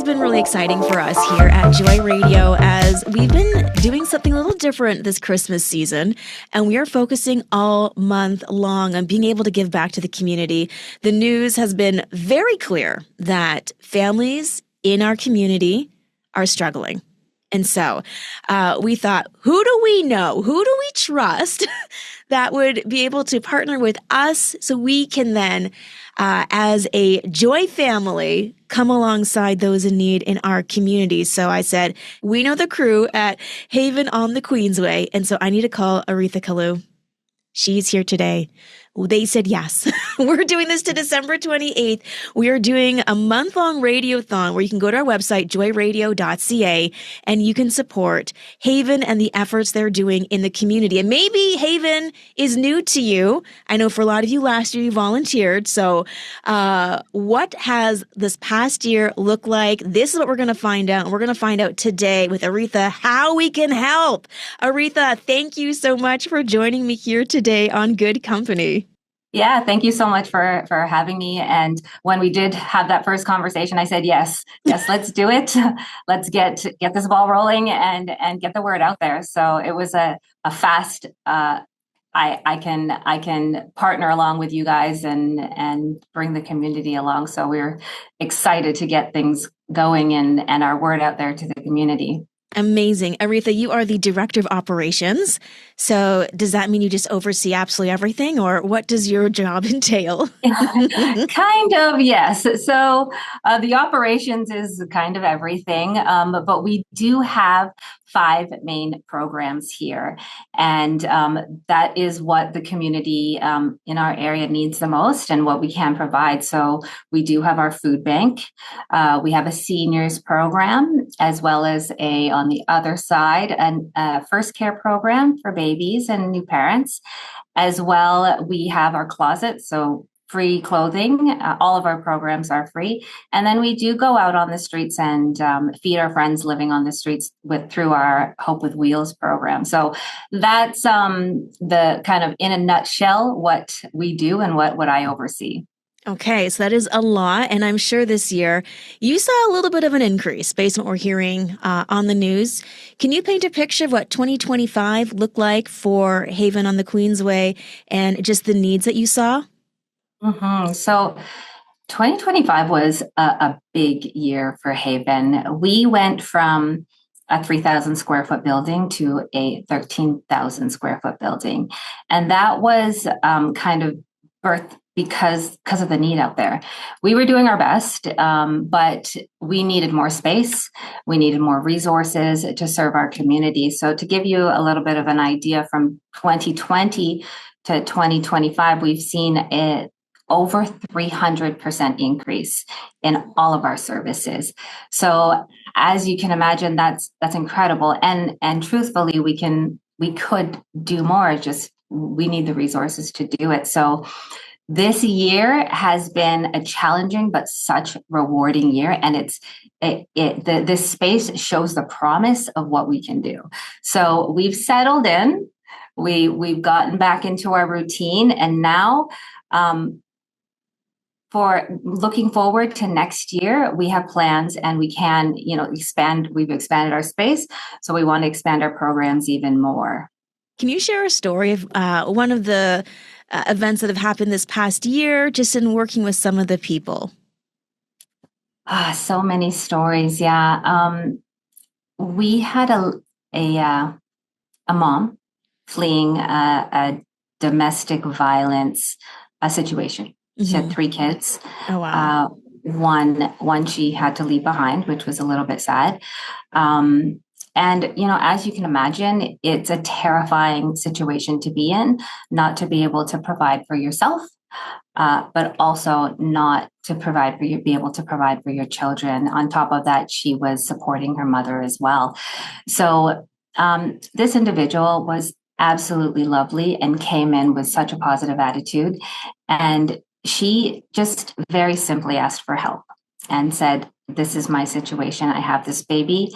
been really exciting for us here at Joy Radio as we've been doing something a little different this Christmas season, and we are focusing all month long on being able to give back to the community. The news has been very clear that families in our community are struggling. And so we thought, who do we know? Who do we trust that would be able to partner with us so we can then, as a Joy family, come alongside those in need in our community? So I said, we know the crew at Haven on the Queensway. And so I need to call Aretha Khaloo. She's here today. They said yes. We're doing this to December 28th. We are doing a month-long radiothon where you can go to our website, joyradio.ca, and you can support Haven and the efforts they're doing in the community. And maybe Haven is new to you. I know for a lot of you last year you volunteered. So what has this past year looked like? This is what we're going to find out. And we're going to find out today with Aretha how we can help. Aretha, thank you so much for joining me here today on Good Company. Yeah, thank you so much for having me. And when we did have that first conversation, I said, yes, let's do it. Let's get this ball rolling and get the word out there. So it was a fast, I can partner along with you guys and bring the community along. So we're excited to get things going and our word out there to the community. Amazing. Aretha, you are the Director of Operations. So does that mean you just oversee absolutely everything, or what does your job entail? Kind of, yes. So the operations is kind of everything, but we do have 5 main programs here. And that is what the community in our area needs the most and what we can provide. So we do have our food bank. We have a seniors program, as well as on the other side, a first care program for babies and new parents. As well, we have our closet. So free clothing. All of our programs are free. And then we do go out on the streets and feed our friends living on the streets through our Hope with Wheels program. So that's the kind of, in a nutshell, what we do and what I oversee. Okay, so that is a lot. And I'm sure this year you saw a little bit of an increase based on what we're hearing on the news. Can you paint a picture of what 2025 looked like for Haven on the Queensway and just the needs that you saw? Mm-hmm. So 2025 was a big year for Haven. We went from a 3,000 square foot building to a 13,000 square foot building. And that was kind of birthed because of the need out there. We were doing our best, but we needed more space. We needed more resources to serve our community. So to give you a little bit of an idea, from 2020 to 2025, we've seen it over 300% increase in all of our services. So as you can imagine, that's incredible. And truthfully, we could do more. Just we need the resources to do it. So this year has been a challenging but such rewarding year, and this space shows the promise of what we can do. So we've settled in, we've gotten back into our routine, and now for looking forward to next year, we have plans and we can, expand. We've expanded our space, so we want to expand our programs even more. Can you share a story of one of the events that have happened this past year, just in working with some of the people? So many stories. Yeah. We had a mom fleeing a domestic violence situation. She had 3 kids. Oh, wow. One she had to leave behind, which was a little bit sad. And, as you can imagine, it's a terrifying situation to be in, not to be able to provide for yourself, but also not to be able to provide for your children. On top of that, she was supporting her mother as well. So this individual was absolutely lovely and came in with such a positive attitude. And she just very simply asked for help and said, "This is my situation. I have this baby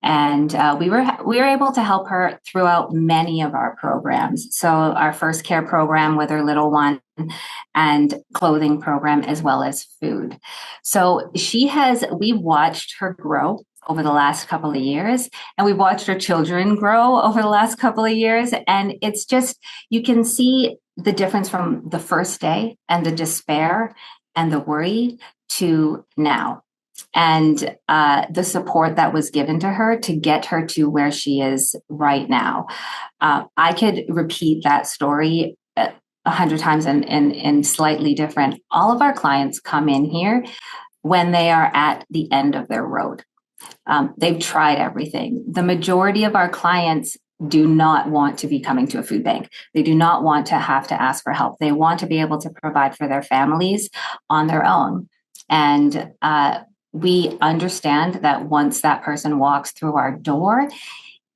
And we were able to help her throughout many of our programs. So our first care program with her little one, and clothing program, as well as food. So we've watched her grow over the last couple of years, and we've watched her children grow over the last couple of years. And it's just, you can see the difference from the first day and the despair and the worry to now. And the support that was given to her to get her to where she is right now. I could repeat that story 100 times and slightly different. All of our clients come in here when they are at the end of their road. They've tried everything. The majority of our clients do not want to be coming to a food bank. They do not want to have to ask for help. They want to be able to provide for their families on their own. And we understand that once that person walks through our door,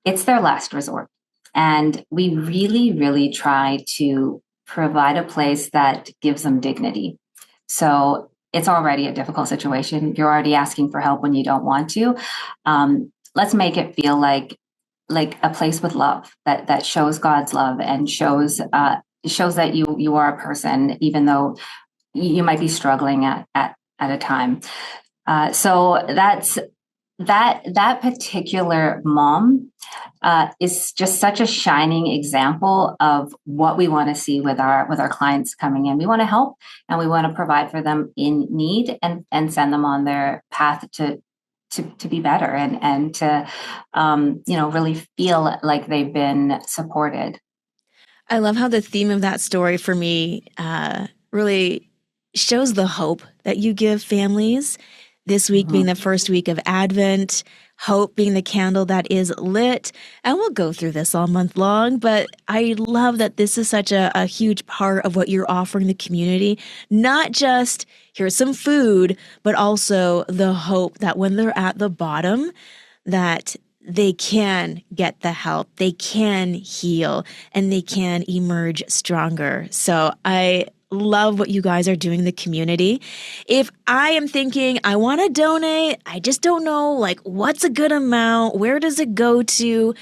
it's their last resort. And we really, really try to provide a place that gives them dignity. So it's already a difficult situation. You're already asking for help when you don't want to. Let's make it feel like a place with love that shows God's love and shows that you are a person, even though you might be struggling at a time. So that particular mom is just such a shining example of what we want to see with our clients coming in. We want to help, and we want to provide for them in need, and send them on their path to be better, and to really feel like they've been supported. I love how the theme of that story for me really shows the hope that you give families. This week being the first week of Advent, hope being the candle that is lit. And we'll go through this all month long, but I love that this is such a huge part of what you're offering the community. Not just here's some food, but also the hope that when they're at the bottom, that they can get the help, they can heal, and they can emerge stronger. So I love what you guys are doing in the community. If I am thinking I want to donate, I just don't know, like, what's a good amount? Where does it go to?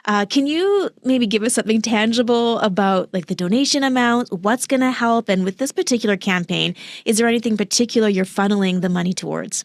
Can you maybe give us something tangible about like the donation amount? What's going to help? And with this particular campaign, is there anything particular you're funneling the money towards?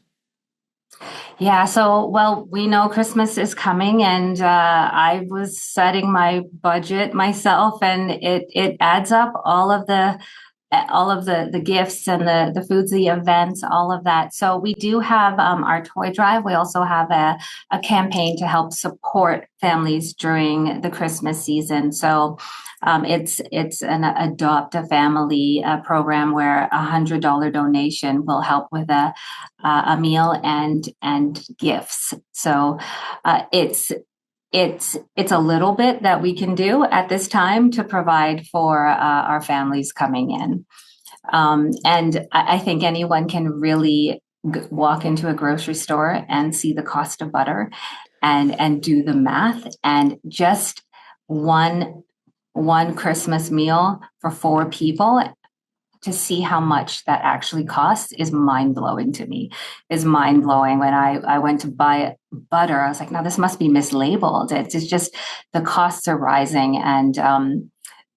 Yeah, so, well, we know Christmas is coming, and I was setting my budget myself, and it adds up, all of the gifts and the foods, the events, all of that. So we do have our toy drive. We also have a campaign to help support families during the Christmas season. So it's an adopt a family program where $100 donation will help with a meal and gifts. So it's a little bit that we can do at this time to provide for our families coming in. And I think anyone can really walk into a grocery store and see the cost of butter and do the math, and just one Christmas meal for 4 people, to see how much that actually costs is mind-blowing to me. Is mind-blowing. When I went to buy butter, I was like, no, this must be mislabeled. It's just the costs are rising. And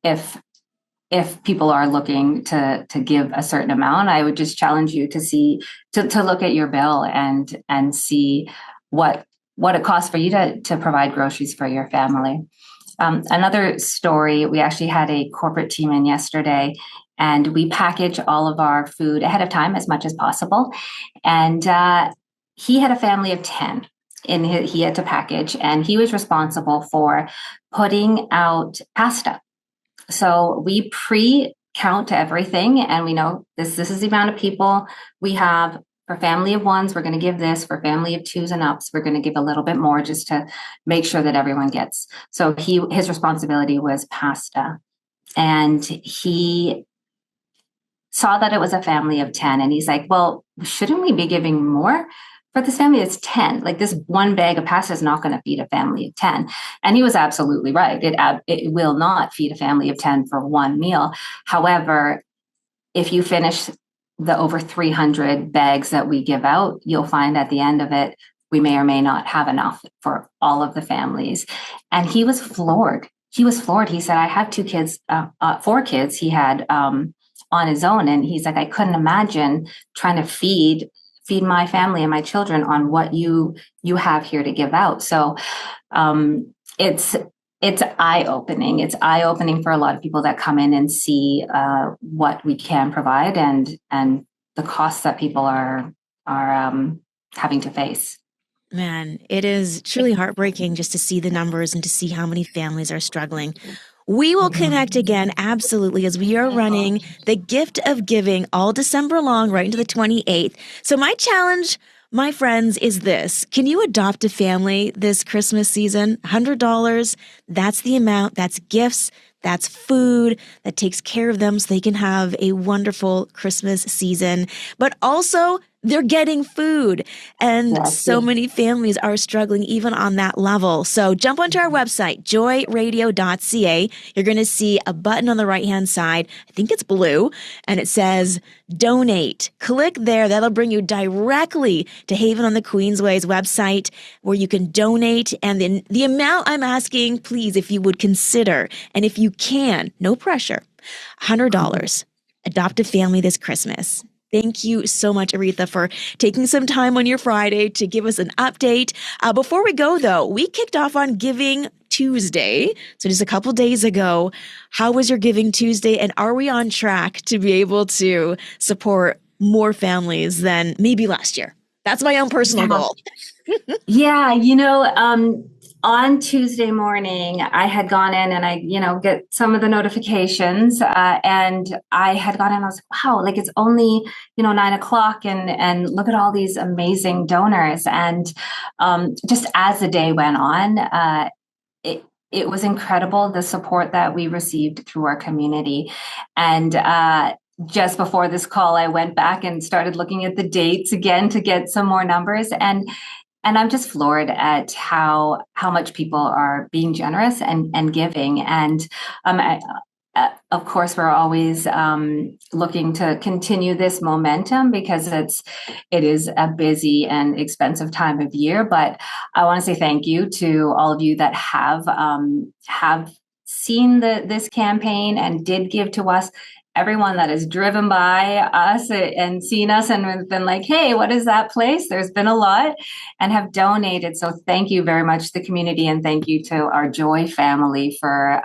if people are looking to give a certain amount, I would just challenge you to look at your bill and see what it costs for you to provide groceries for your family. Another story, we actually had a corporate team in yesterday, and we package all of our food ahead of time as much as possible. And he had a family of 10 he had to package, and he was responsible for putting out pasta. So we pre-count everything, and we know this is the amount of people we have. For family of 1s, we're going to give this. For family of 2s and ups, we're going to give a little bit more, just to make sure that everyone gets. So his responsibility was pasta. And he saw that it was a family of 10, and he's like, well, shouldn't we be giving more for this family? It's 10. Like, this one bag of pasta is not going to feed a family of 10. And he was absolutely right. It will not feed a family of 10 for one meal. However, if you finish the over 300 bags that we give out, you'll find at the end of it, we may or may not have enough for all of the families. And he was floored. He was floored. He said, I have 2 kids, 4 kids he had on his own. And he's like, I couldn't imagine trying to feed my family and my children on what you have here to give out. So it's eye-opening. It's eye-opening for a lot of people that come in and see what we can provide and the costs that people are having to face. Man, it is truly heartbreaking just to see the numbers and to see how many families are struggling. We will connect again, absolutely, as we are running the gift of giving all December long, right into the 28th. So my challenge, my friends, is this. Can you adopt a family this Christmas season? $100, that's the amount, that's gifts, that's food that takes care of them so they can have a wonderful Christmas season. But also, they're getting food. And so many families are struggling even on that level. So jump onto our website, joyradio.ca. You're going to see a button on the right-hand side. I think it's blue, and it says donate. Click there. That'll bring you directly to Haven on the Queensway's website where you can donate. And then the amount I'm asking, please, if you would consider, and if you can, no pressure, $100. Adopt a family this Christmas. Thank you so much, Aretha, for taking some time on your Friday to give us an update. Before we go, though, we kicked off on Giving Tuesday, so just a couple days ago. How was your Giving Tuesday, and are we on track to be able to support more families than maybe last year? That's my own personal goal. Yeah, on Tuesday morning, I had gone in and I, get some of the notifications, and I had gone in and I was like, wow, like it's only, 9:00 and look at all these amazing donors. And just as the day went on, it was incredible, the support that we received through our community. And just before this call, I went back and started looking at the dates again to get some more numbers. And I'm just floored at how much people are being generous and giving. And of course, we're always looking to continue this momentum because it is a busy and expensive time of year. But I want to say thank you to all of you that have seen this campaign and did give to us. Everyone that has driven by us and seen us and been like, hey, what is that place? There's been a lot and have donated. So thank you very much to the community, and thank you to our Joy family for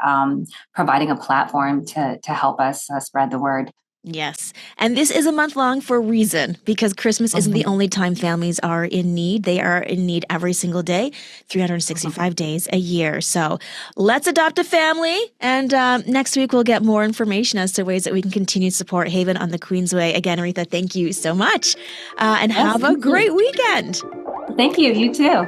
providing a platform to help us spread the word. Yes. And this is a month long for a reason, because Christmas isn't the only time families are in need. They are in need every single day, 365 days a year. So let's adopt a family. And next week, we'll get more information as to ways that we can continue to support Haven on the Queensway. Again, Aretha, thank you so much. And have a great weekend. Thank you. You too.